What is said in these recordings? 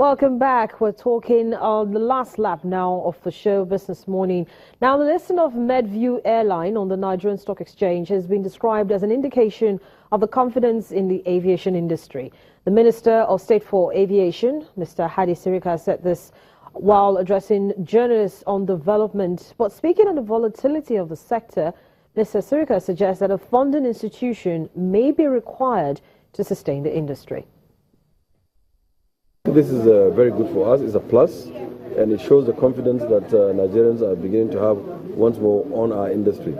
Welcome back. We're talking on the last lap now of the show Business Morning. Now, the listing of Medview Airline on the Nigerian Stock Exchange has been described as an indication of the confidence in the aviation industry. The Minister of State for Aviation, Mr. Sirika, said this while addressing journalists on development. But speaking on the volatility of the sector, Mr. Sirika suggests that a funding institution may be required to sustain the industry. This is very good for us. It's a plus, and it shows the confidence that Nigerians are beginning to have once more on our industry.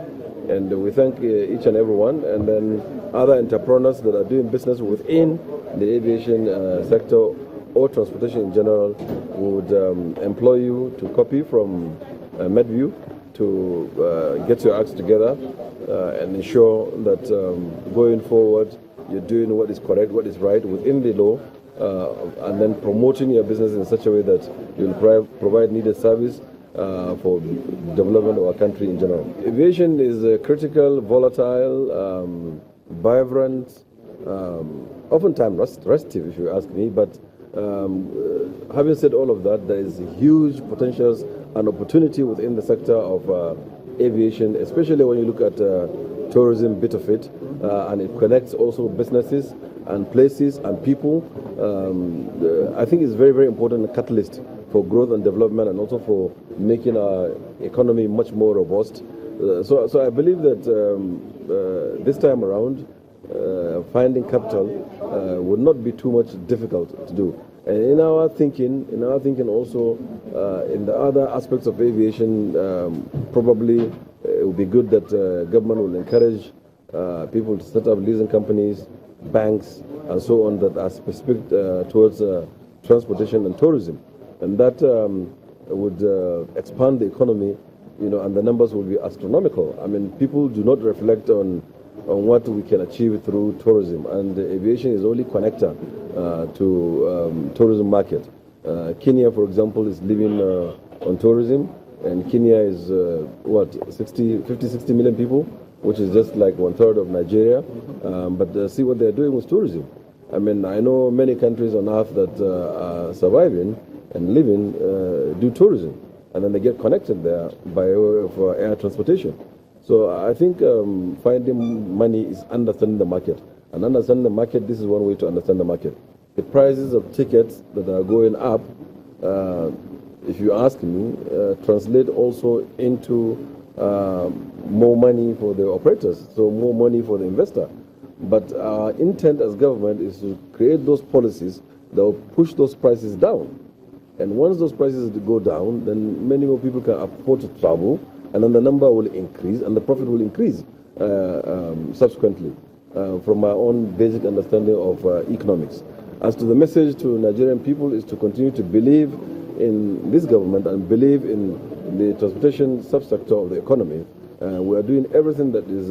And we thank each and every one, and then other entrepreneurs that are doing business within the aviation sector or transportation in general would employ you to copy from Medview to get your acts together and ensure that going forward you're doing what is correct, what is right within the law, and then promoting your business in such a way that you'll provide needed service for development of our country in general. Aviation is critical, volatile, vibrant, oftentimes restive, if you ask me. But having said all of that, there is huge potentials and opportunity within the sector of aviation, especially when you look at tourism bit of it, and it connects also businesses and places and people. I think it's very, very important, a catalyst for growth and development, and also for making our economy much more robust. So I believe that this time around, finding capital would not be too much difficult to do. And in our thinking also, in the other aspects of aviation, probably it would be good that government will encourage people to set up leasing companies, banks, and so on that are specific towards transportation and tourism, and that would expand the economy, and the numbers will be astronomical. I mean, people do not reflect on what we can achieve through tourism, and aviation is only connector to tourism market. Kenya, for example, is living on tourism, and Kenya is 50-60 million people, which is just like 1/3 of Nigeria. But see what they're doing with tourism. I mean, I know many countries on earth that are surviving and living do tourism, and then they get connected there by way of air transportation. So I think finding money is understanding the market. And understanding the market, this is one way to understand the market. The prices of tickets that are going up, if you ask me, translate also into more money for the operators, so more money for the investor. But our intent as government is to create those policies that will push those prices down. And once those prices go down, then many more people can afford to travel, and then the number will increase and the profit will increase subsequently, from my own basic understanding of economics. As to the message to Nigerian people is to continue to believe in this government and believe in the transportation subsector of the economy. We are doing everything that is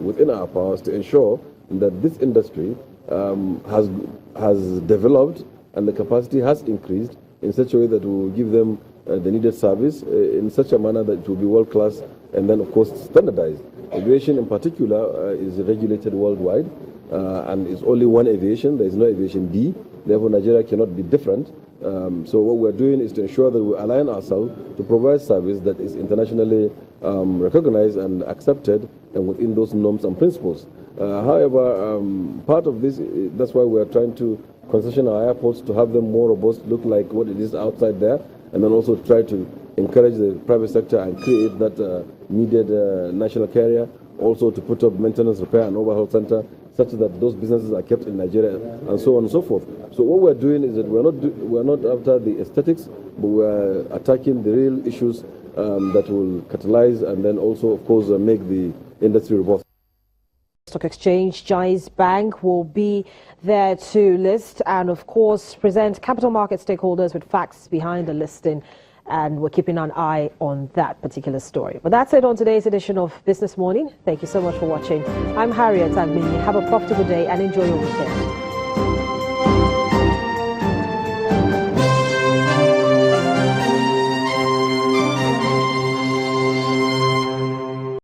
within our powers to ensure that this industry has developed and the capacity has increased in such a way that we will give them the needed service in such a manner that it will be world class, and then of course standardized. Aviation in particular is regulated worldwide, and it's only one aviation. There is no aviation D. Therefore, Nigeria cannot be different. So what we're doing is to ensure that we align ourselves to provide service that is internationally recognized and accepted, and within those norms and principles. However, part of this, that's why we're trying to concession our airports to have them more robust, look like what it is outside there, and then also try to encourage the private sector and create that needed national carrier, also to put up maintenance, repair, and overhaul center, such that those businesses are kept in Nigeria, and so on and so forth. So what we're doing is that we're not after the aesthetics, but we're attacking the real issues that will catalyze and then also, of course, make the industry robust. Stock Exchange, Jais Bank will be there to list and, of course, present capital market stakeholders with facts behind the listing. And we're keeping an eye on that particular story. But that's it on today's edition of Business Morning. Thank you so much for watching. I'm Harriet Agbini. Have a profitable day and enjoy your weekend.